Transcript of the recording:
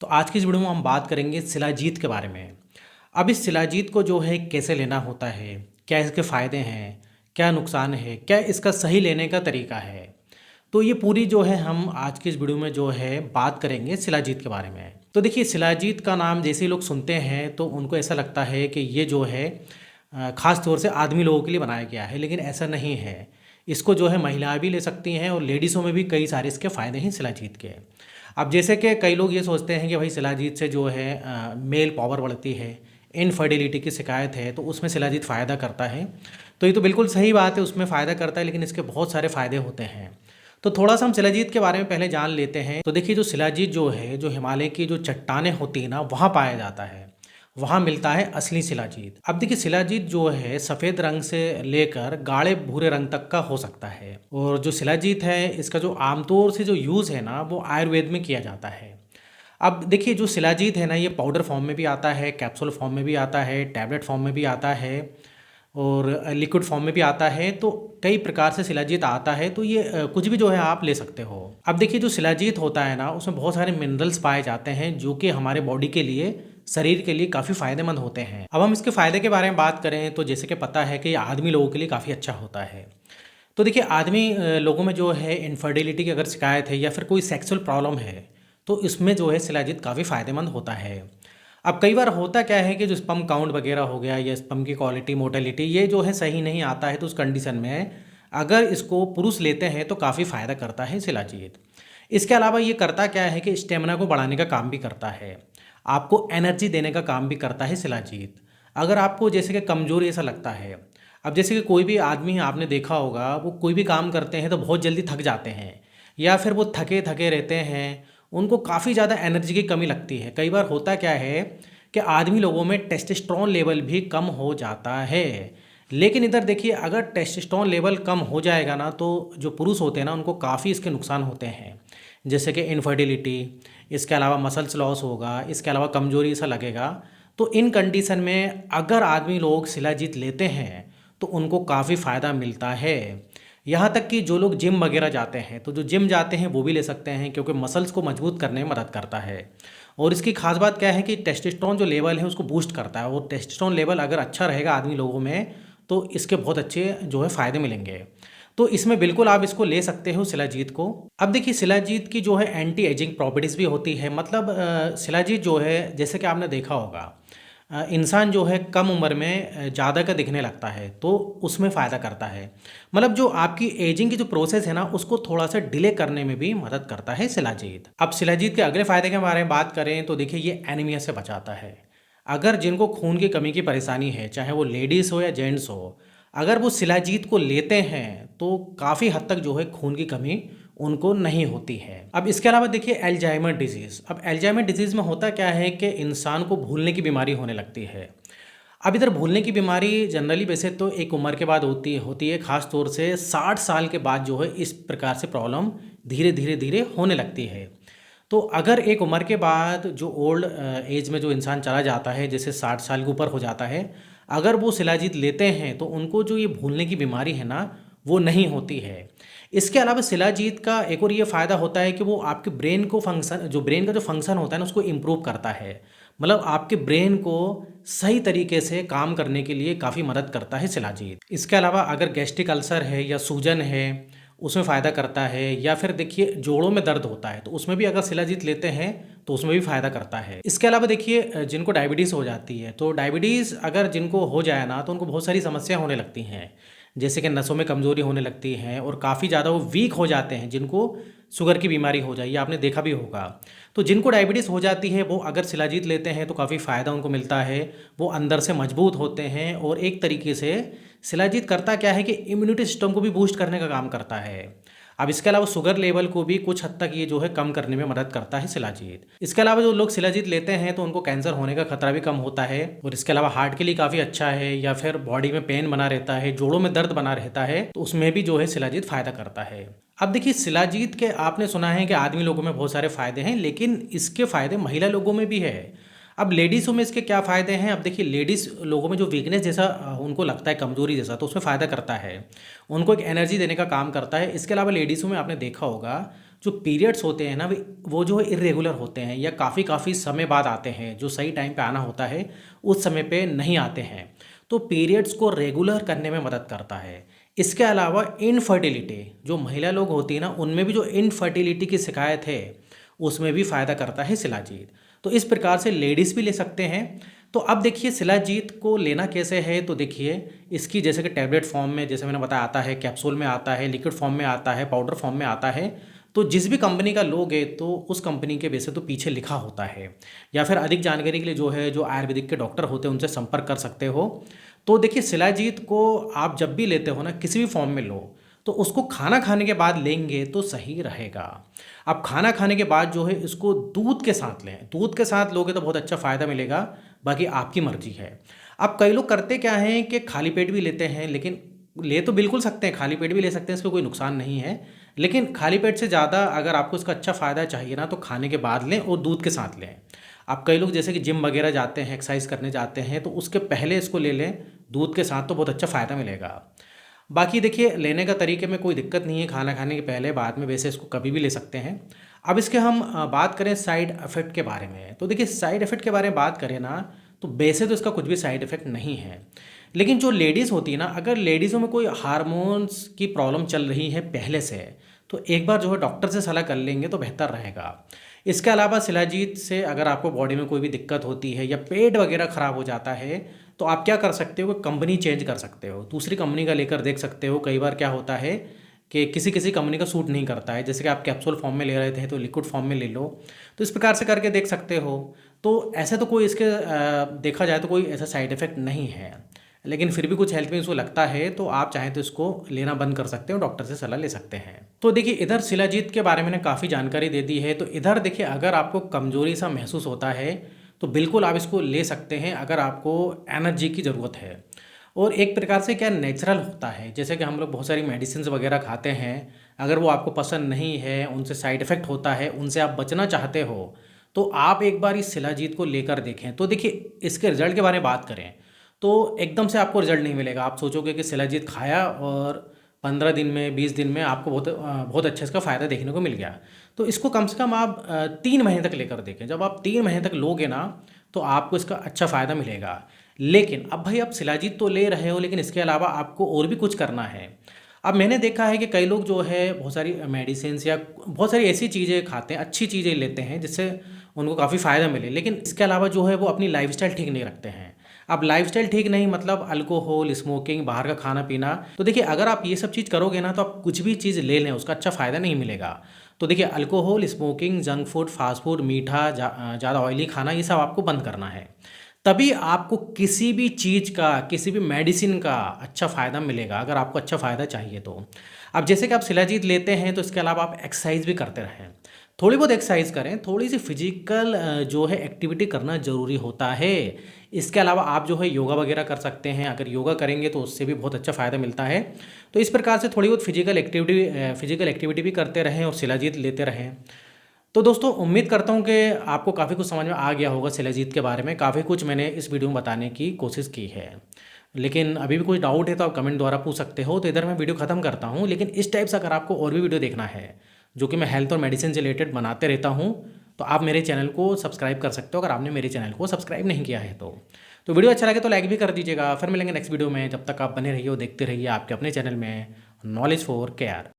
तो आज की इस वीडियो में हम बात करेंगे शिलाजीत के बारे में। अब इस शिलाजीत को जो है कैसे लेना होता है, क्या इसके फ़ायदे हैं, क्या नुकसान है, क्या इसका सही लेने का तरीका है। तो ये पूरी जो है हम आज की इस वीडियो में जो है बात करेंगे शिलाजीत के बारे में। तो देखिए, शिलाजीत का नाम जैसे ही लोग सुनते हैं तो उनको ऐसा लगता है कि ये जो है ख़ास तौर से आदमी लोगों के लिए बनाया गया है, लेकिन ऐसा नहीं है। इसको जो है महिलाएं भी ले सकती हैं और लेडीज़ों में भी कई सारे इसके फ़ायदे हैं शिलाजीत के। अब जैसे कि कई लोग ये सोचते हैं कि भाई शिलाजीत से जो है मेल पावर बढ़ती है, इनफर्टिलिटी की शिकायत है तो उसमें शिलाजीत फ़ायदा करता है। तो ये तो बिल्कुल सही बात है, उसमें फ़ायदा करता है, लेकिन इसके बहुत सारे फ़ायदे होते हैं। तो थोड़ा सा हम शिलाजीत के बारे में पहले जान लेते हैं। तो देखिए, जो शिलाजीत जो है, जो हिमालय की जो चट्टानें होती हैं ना, वहाँ पाया जाता है, वहाँ मिलता है असली शिलाजीत। अब देखिए, शिलाजीत जो है सफ़ेद रंग से लेकर गाढ़े भूरे रंग तक का हो सकता है। और जो शिलाजीत है, इसका जो आमतौर से जो यूज़ है ना, वो आयुर्वेद में किया जाता है। अब देखिए, जो शिलाजीत है ना, ये पाउडर फॉर्म में भी आता है, कैप्सूल फॉर्म में भी आता है, टैबलेट फॉर्म में भी आता है और लिक्विड फॉर्म में भी आता है। तो कई प्रकार से शिलाजीत आता है, तो ये कुछ भी जो है आप ले सकते हो। अब देखिए, जो शिलाजीत होता है ना, उसमें बहुत सारे मिनरल्स पाए जाते हैं जो कि हमारे बॉडी के लिए, शरीर के लिए काफ़ी फ़ायदेमंद होते हैं। अब हम इसके फ़ायदे के बारे में बात करें तो जैसे कि पता है कि ये आदमी लोगों के लिए काफ़ी अच्छा होता है। तो देखिए, आदमी लोगों में जो है इनफर्टिलिटी की अगर शिकायत है या फिर कोई सेक्सुअल प्रॉब्लम है, तो इसमें जो है शिलाजीत काफ़ी फ़ायदेमंद होता है। अब कई बार होता क्या है कि जो स्पर्म काउंट वगैरह हो गया या स्पर्म की क्वालिटी, मोटेलिटी, ये जो है सही नहीं आता है, तो उस कंडीशन में अगर इसको पुरुष लेते हैं तो काफ़ी फ़ायदा करता है शिलाजीत। इसके अलावा ये करता क्या है कि स्टेमिना को बढ़ाने का काम भी करता है, आपको एनर्जी देने का काम भी करता है शिलाजीत। अगर आपको जैसे कि कमज़ोरी ऐसा लगता है, अब जैसे कि कोई भी आदमी आपने देखा होगा, वो कोई भी काम करते हैं तो बहुत जल्दी थक जाते हैं या फिर वो थके थके रहते हैं, उनको काफ़ी ज़्यादा एनर्जी की कमी लगती है। कई बार होता क्या है कि आदमी लोगों में टेस्टोस्टेरोन लेवल भी कम हो जाता है। लेकिन इधर देखिए, अगर टेस्टोस्टेरोन लेवल कम हो जाएगा ना, तो जो पुरुष होते हैं ना, उनको काफ़ी इसके नुकसान होते हैं, जैसे कि इनफर्टिलिटी, इसके अलावा मसल्स लॉस होगा, इसके अलावा कमज़ोरी सा लगेगा। तो इन कंडीशन में अगर आदमी लोग शिलाजीत लेते हैं तो उनको काफ़ी फ़ायदा मिलता है। यहाँ तक कि जो लोग जिम वगैरह जाते हैं, तो जो जिम जाते हैं वो भी ले सकते हैं, क्योंकि मसल्स को मजबूत करने में मदद करता है। और इसकी खास बात क्या है कि टेस्टोस्टेरोन जो लेवल है उसको बूस्ट करता है, और टेस्टोस्टेरोन लेवल अगर अच्छा रहेगा आदमी लोगों में तो इसके बहुत अच्छे जो है फ़ायदे मिलेंगे। तो इसमें बिल्कुल आप इसको ले सकते हो शिलाजीत को। अब देखिए, शिलाजीत की जो है एंटी एजिंग प्रॉपर्टीज़ भी होती है। मतलब शिलाजीत जो है, जैसे कि आपने देखा होगा, इंसान जो है कम उम्र में ज़्यादा का दिखने लगता है, तो उसमें फ़ायदा करता है। मतलब जो आपकी एजिंग की जो प्रोसेस है ना, उसको थोड़ा सा डिले करने में भी मदद करता है शिलाजीत। अब शिलाजीत के अगले फ़ायदे के बारे में बात करें तो देखिए, ये एनीमिया से बचाता है। अगर जिनको खून की कमी की परेशानी है, चाहे वो लेडीज़ हो या जेंट्स हो, अगर वो शिलाजीत को लेते हैं तो काफ़ी हद तक जो है खून की कमी उनको नहीं होती है। अब इसके अलावा देखिए, अल्जाइमर डिजीज़। अब अल्जाइमर डिजीज़ में होता क्या है कि इंसान को भूलने की बीमारी होने लगती है। अब इधर भूलने की बीमारी जनरली वैसे तो एक उम्र के बाद होती होती है, ख़ास तौर से 60 साल के बाद जो है इस प्रकार से प्रॉब्लम धीरे धीरे धीरे होने लगती है। तो अगर एक उम्र के बाद जो ओल्ड एज में जो इंसान चला जाता है, जैसे 60 साल के ऊपर हो जाता है, अगर वो शिलाजीत लेते हैं तो उनको जो ये भूलने की बीमारी है ना, वो नहीं होती है। इसके अलावा शिलाजीत का एक और ये फ़ायदा होता है कि वो आपके ब्रेन को फंक्शन, जो ब्रेन का जो फंक्शन होता है ना, उसको इम्प्रूव करता है। मतलब आपके ब्रेन को सही तरीके से काम करने के लिए काफ़ी मदद करता है शिलाजीत। इसके अलावा अगर गैस्ट्रिक अल्सर है या सूजन है, उसमें फ़ायदा करता है। या फिर देखिए, जोड़ों में दर्द होता है तो उसमें भी अगर शिलाजीत लेते हैं तो उसमें भी फ़ायदा करता है। इसके अलावा देखिए, जिनको डायबिटीज़ हो जाती है, तो डायबिटीज़ अगर जिनको हो जाए ना, तो उनको बहुत सारी समस्या होने लगती हैं, जैसे कि नसों में कमज़ोरी होने लगती है और काफ़ी ज़्यादा वो वीक हो जाते हैं, जिनको शुगर की बीमारी हो जाए, ये आपने देखा भी होगा। तो जिनको डायबिटीज़ हो जाती है, वो अगर शिलाजीत लेते हैं तो काफ़ी फ़ायदा उनको मिलता है। वो अंदर से मजबूत होते हैं और एक तरीके से शिलाजीत करता क्या है कि इम्यूनिटी सिस्टम को भी बूस्ट करने का काम करता है। अब इसके अलावा शुगर लेवल को भी कुछ हद तक ये जो है कम करने में मदद करता है शिलाजीत। इसके अलावा जो लोग शिलाजीत लेते हैं तो उनको कैंसर होने का खतरा भी कम होता है। और इसके अलावा हार्ट के लिए काफ़ी अच्छा है, या फिर बॉडी में पेन बना रहता है, जोड़ों में दर्द बना रहता है, तो उसमें भी जो है शिलाजीत फ़ायदा करता है। अब देखिए, शिलाजीत के आपने सुना है कि आदमी लोगों में बहुत सारे फ़ायदे हैं, लेकिन इसके फ़ायदे महिला लोगों में भी है। अब लेडीज़ों में इसके क्या फ़ायदे हैं? अब देखिए, लेडीज़ लोगों में जो वीकनेस जैसा उनको लगता है, कमज़ोरी जैसा, तो उसमें फ़ायदा करता है। उनको एक एनर्जी देने का काम करता है। इसके अलावा लेडीज़ों में आपने देखा होगा, जो पीरियड्स होते हैं ना वो जो है इरेगुलर होते हैं या काफ़ी काफ़ी समय बाद आते हैं, जो सही टाइम पे आना होता है उस समय पे नहीं आते हैं। तो पीरियड्स को रेगुलर करने में मदद करता है। इसके अलावा इनफर्टिलिटी, जो महिला लोग होती है ना उनमें भी जो इनफर्टिलिटी की शिकायत है उसमें भी फ़ायदा करता है शिलाजीत। तो इस प्रकार से लेडीज़ भी ले सकते हैं। तो अब देखिए शिलाजीत को लेना कैसे है, तो देखिए इसकी जैसे कि टैबलेट फॉर्म में, जैसे मैंने बताया, आता है, कैप्सूल में आता है, लिक्विड फॉर्म में आता है, पाउडर फॉर्म में आता है। तो जिस भी कंपनी का लोगे तो उस कंपनी के वैसे तो पीछे लिखा होता है, या फिर अधिक जानकारी के लिए जो है जो आयुर्वेदिक के डॉक्टर होते हैं उनसे संपर्क कर सकते हो। तो देखिए शिलाजीत को आप जब भी लेते हो ना, किसी भी फॉर्म में लो, तो उसको खाना खाने के बाद लेंगे तो सही रहेगा। अब खाना खाने के बाद जो है इसको दूध के साथ लें, दूध के साथ लोगे तो बहुत अच्छा फ़ायदा मिलेगा, बाकी आपकी मर्जी है। अब कई लोग करते क्या हैं कि खाली पेट भी लेते हैं, लेकिन ले तो बिल्कुल सकते हैं, खाली पेट भी ले सकते हैं, इसमें कोई नुकसान नहीं है। लेकिन खाली पेट से ज़्यादा अगर आपको इसका अच्छा फ़ायदा चाहिए ना, तो खाने के बाद लें और दूध के साथ लें। अब कई लोग जैसे कि जिम वगैरह जाते हैं, एक्सरसाइज करने जाते हैं, तो उसके पहले इसको ले लें दूध के साथ, तो बहुत अच्छा फ़ायदा मिलेगा। बाकी देखिए लेने का तरीके में कोई दिक्कत नहीं है, खाना खाने के पहले बाद में वैसे इसको कभी भी ले सकते हैं। अब इसके हम बात करें साइड इफ़ेक्ट के बारे में, तो देखिए साइड इफ़ेक्ट के बारे में बात करें ना, तो वैसे तो इसका कुछ भी साइड इफ़ेक्ट नहीं है। लेकिन जो लेडीज़ होती है ना, अगर लेडीज़ों में कोई हार्मोन्स की प्रॉब्लम चल रही है पहले से, तो एक बार जो है डॉक्टर से सलाह कर लेंगे तो बेहतर रहेगा। इसके अलावा शिलाजीत से अगर आपको बॉडी में कोई भी दिक्कत होती है या पेट वगैरह ख़राब हो जाता है, तो आप क्या कर सकते हो कि कंपनी चेंज कर सकते हो, दूसरी कंपनी का लेकर देख सकते हो। कई बार क्या होता है कि किसी किसी कंपनी का सूट नहीं करता है, जैसे कि आप कैप्सूल फॉर्म में ले रहे थे तो लिक्विड फॉर्म में ले लो, तो इस प्रकार से करके देख सकते हो। तो ऐसे तो कोई इसके देखा जाए तो कोई ऐसा साइड इफ़ेक्ट नहीं है, लेकिन फिर भी कुछ हेल्थ में इशू लगता है तो आप चाहें तो इसको लेना बंद कर सकते हो, डॉक्टर से सलाह ले सकते हैं। तो देखिए इधर शिलाजीत के बारे में काफ़ी जानकारी दे दी है। तो इधर देखिए अगर आपको कमज़ोरी सा महसूस होता है तो बिल्कुल आप इसको ले सकते हैं, अगर आपको एनर्जी की ज़रूरत है। और एक प्रकार से क्या नेचुरल होता है, जैसे कि हम लोग बहुत सारी मेडिसिन वगैरह खाते हैं, अगर वो आपको पसंद नहीं है, उनसे साइड इफ़ेक्ट होता है, उनसे आप बचना चाहते हो, तो आप एक बार इस शिलाजीत को लेकर देखें। तो देखिए इसके रिज़ल्ट के बारे में बात करें तो एकदम से आपको रिज़ल्ट नहीं मिलेगा। आप सोचोगे कि शिलाजीत खाया और 15 दिन में 20 दिन में आपको बहुत अच्छा इसका फ़ायदा देखने को मिल गया। तो इसको कम से कम आप 3 महीने तक लेकर देखें। जब आप 3 महीने तक लोगे ना, तो आपको इसका अच्छा फ़ायदा मिलेगा। लेकिन अब भाई आप शिलाजीत तो ले रहे हो, लेकिन इसके अलावा आपको और भी कुछ करना है। अब मैंने देखा है कि कई लोग जो है बहुत सारी मेडिसिन्स या बहुत सारी ऐसी चीज़ें खाते हैं, अच्छी चीज़ें लेते हैं जिससे उनको काफ़ी फ़ायदा मिले, लेकिन इसके अलावा जो है वो अपनी लाइफ़स्टाइल ठीक नहीं रखते हैं। अब लाइफ़स्टाइल ठीक नहीं मतलब अल्कोहल, स्मोकिंग, बाहर का खाना-पीना। तो देखिए अगर आप ये सब चीज़ करोगे ना, तो आप कुछ भी चीज़ ले लें उसका अच्छा फ़ायदा नहीं मिलेगा। तो देखिए alcohol, smoking, junk food, fast food, मीठा, ज़्यादा ऑयली खाना, ये सब आपको बंद करना है। तभी आपको किसी भी चीज़ का, किसी भी मेडिसिन का अच्छा फ़ायदा मिलेगा, अगर आपको अच्छा फ़ायदा चाहिए तो। अब जैसे कि आप शिलाजीत लेते हैं तो इसके अलावा आप एक्सरसाइज भी करते रहें, थोड़ी बहुत एक्सरसाइज करें, थोड़ी सी फिजिकल जो है एक्टिविटी करना ज़रूरी होता है। इसके अलावा आप जो है योगा वगैरह कर सकते हैं, अगर योगा करेंगे तो उससे भी बहुत अच्छा फ़ायदा मिलता है। तो इस प्रकार से थोड़ी बहुत फिजिकल एक्टिविटी भी करते रहें और शिलाजीत लेते रहें। तो दोस्तों उम्मीद करता हूँ कि आपको काफ़ी कुछ समझ में आ गया होगा शिलाजीत के बारे में, काफ़ी कुछ मैंने इस वीडियो में बताने की कोशिश की है। लेकिन अभी भी कोई डाउट है तो आप कमेंट द्वारा पूछ सकते हो। तो इधर मैं वीडियो ख़त्म करता हूँ, लेकिन इस टाइप से अगर आपको और भी वीडियो देखना है जो कि मैं हेल्थ और मेडिसिन से रिलेटेड बनाते रहता हूँ, तो आप मेरे चैनल को सब्सक्राइब कर सकते हो, अगर आपने मेरे चैनल को सब्सक्राइब नहीं किया है तो वीडियो अच्छा लगे तो लाइक भी कर दीजिएगा। फिर मिलेंगे नेक्स्ट वीडियो में, जब तक आप बने रहिए, देखते रहिए आपके अपने चैनल में नॉलेज फॉर केयर।